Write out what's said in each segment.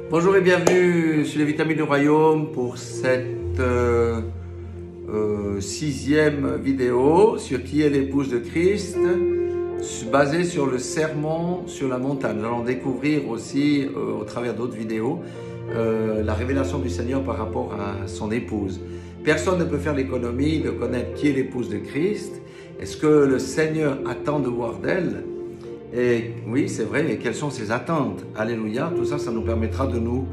Bonjour et bienvenue sur les Vitamines du Royaume pour cette sixième vidéo sur qui est l'épouse de Christ, basée sur le sermon sur la montagne. Nous allons découvrir aussi au travers d'autres vidéos la révélation du Seigneur par rapport à son épouse. Personne ne peut faire l'économie de connaître qui est l'épouse de Christ. Est-ce que le Seigneur attend de voir d'elle? Et oui, c'est vrai, et quelles sont ses attentes? Alléluia, tout ça, ça nous permettra de nous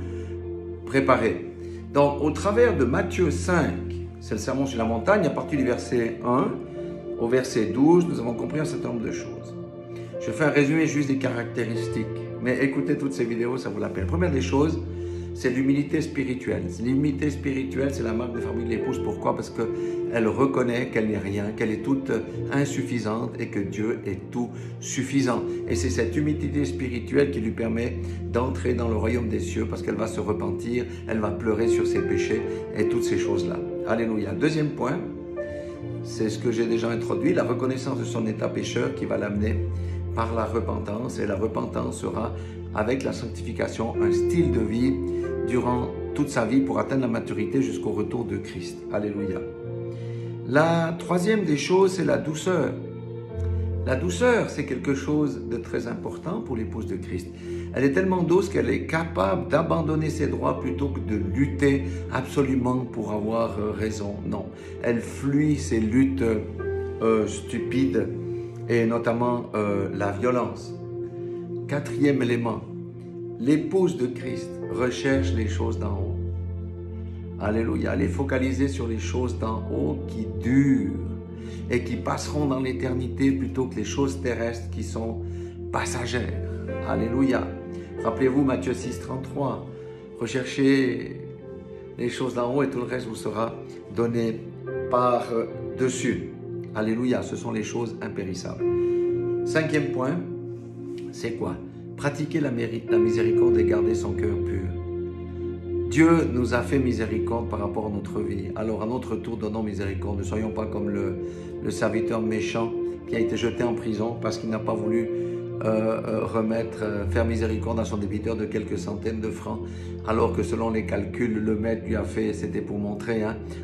préparer. Donc, au travers de Matthieu 5, c'est le sermon sur la montagne, à partir du verset 1 au verset 12, nous avons compris un certain nombre de choses. Je fais un résumé juste des caractéristiques, mais écoutez toutes ces vidéos, ça vaut la peine. Première des choses, c'est l'humilité spirituelle. L'humilité spirituelle, c'est la marque de fabrique de l'épouse. Pourquoi? Parce qu'elle reconnaît qu'elle n'est rien, qu'elle est toute insuffisante et que Dieu est tout suffisant. Et c'est cette humilité spirituelle qui lui permet d'entrer dans le royaume des cieux parce qu'elle va se repentir, elle va pleurer sur ses péchés et toutes ces choses-là. Alléluia. Deuxième point, c'est ce que j'ai déjà introduit, la reconnaissance de son état pécheur qui va l'amener par la repentance. Et la repentance sera, avec la sanctification, un style de vie durant toute sa vie pour atteindre la maturité jusqu'au retour de Christ. Alléluia. La troisième des choses, c'est la douceur. La douceur, c'est quelque chose de très important pour l'épouse de Christ. Elle est tellement douce qu'elle est capable d'abandonner ses droits plutôt que de lutter absolument pour avoir raison. Non, elle fuit ces luttes stupides et notamment la violence. Quatrième élément, l'épouse de Christ recherche les choses d'en haut. Alléluia. Elle est focalisée sur les choses d'en haut qui durent et qui passeront dans l'éternité plutôt que les choses terrestres qui sont passagères. Alléluia. Rappelez-vous Matthieu 6, 33. Recherchez les choses d'en haut et tout le reste vous sera donné par-dessus. Alléluia. Ce sont les choses impérissables. Cinquième point, c'est quoi? Pratiquer la miséricorde et garder son cœur pur. Dieu nous a fait miséricorde par rapport à notre vie. Alors à notre tour, donnons miséricorde. Ne soyons pas comme le serviteur méchant qui a été jeté en prison parce qu'il n'a pas voulu faire miséricorde à son débiteur de quelques centaines de francs, alors que selon les calculs, le maître lui a fait, c'était pour montrer,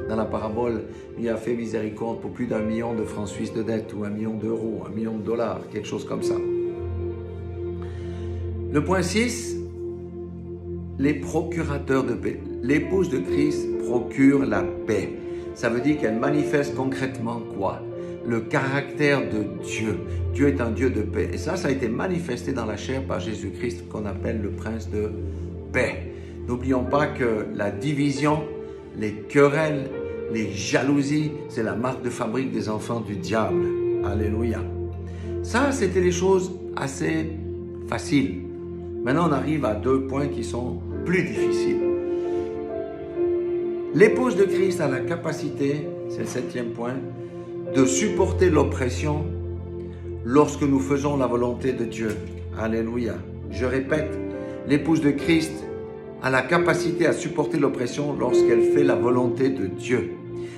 dans la parabole, lui a fait miséricorde pour plus d'1 million de francs suisses de dette, ou 1 million d'euros, 1 million de dollars, quelque chose comme ça. Le point 6, les procurateurs de paix. L'épouse de Christ procure la paix. Ça veut dire qu'elle manifeste concrètement quoi? Le caractère de Dieu. Dieu est un Dieu de paix. Et ça a été manifesté dans la chair par Jésus-Christ qu'on appelle le prince de paix. N'oublions pas que la division, les querelles, les jalousies, c'est la marque de fabrique des enfants du diable. Alléluia. Ça, c'était les choses assez faciles. Maintenant, on arrive à 2 points qui sont plus difficiles. L'épouse de Christ a la capacité, c'est le 7e point, de supporter l'oppression lorsque nous faisons la volonté de Dieu. Alléluia. Je répète, l'épouse de Christ a la capacité à supporter l'oppression lorsqu'elle fait la volonté de Dieu.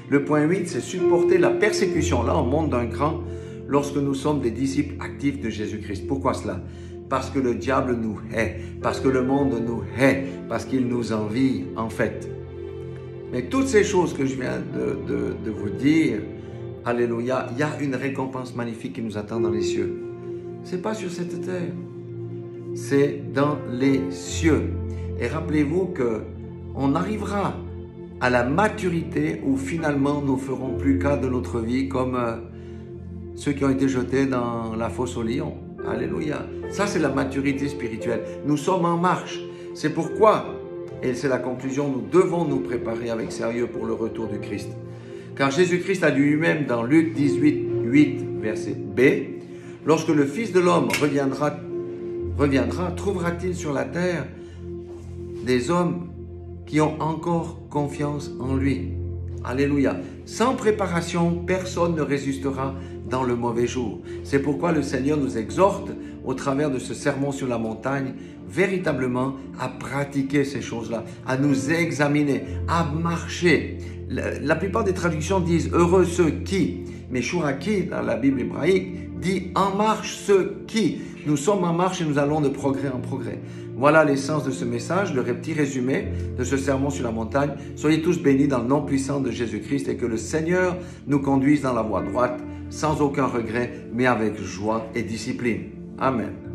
Le point 8, c'est supporter la persécution. Là, on monte d'un cran lorsque nous sommes des disciples actifs de Jésus-Christ. Pourquoi cela? Parce que le diable nous hait, parce que le monde nous hait, parce qu'il nous envie en fait. Mais toutes ces choses que je viens de vous dire, alléluia, il y a une récompense magnifique qui nous attend dans les cieux. Ce n'est pas sur cette terre, c'est dans les cieux. Et rappelez-vous qu'on arrivera à la maturité où finalement nous ne ferons plus cas de notre vie comme ceux qui ont été jetés dans la fosse aux lions. Alléluia. Ça, c'est la maturité spirituelle. Nous sommes en marche. C'est pourquoi, et c'est la conclusion, nous devons nous préparer avec sérieux pour le retour du Christ. Car Jésus-Christ a dit lui-même dans Luc 18, 8, verset B, « Lorsque le Fils de l'homme reviendra, trouvera-t-il sur la terre des hommes qui ont encore confiance en lui ?» Alléluia. Sans préparation, personne ne résistera dans le mauvais jour. C'est pourquoi le Seigneur nous exhorte, au travers de ce sermon sur la montagne, véritablement à pratiquer ces choses-là, à nous examiner, à marcher. La plupart des traductions disent « heureux ceux qui », mais Shuraki, dans la Bible hébraïque, dit « en marche ceux qui ». Nous sommes en marche et nous allons de progrès en progrès. Voilà l'essence de ce message, le petit résumé de ce sermon sur la montagne. Soyez tous bénis dans le nom puissant de Jésus-Christ et que le Seigneur nous conduise dans la voie droite, sans aucun regret, mais avec joie et discipline. Amen.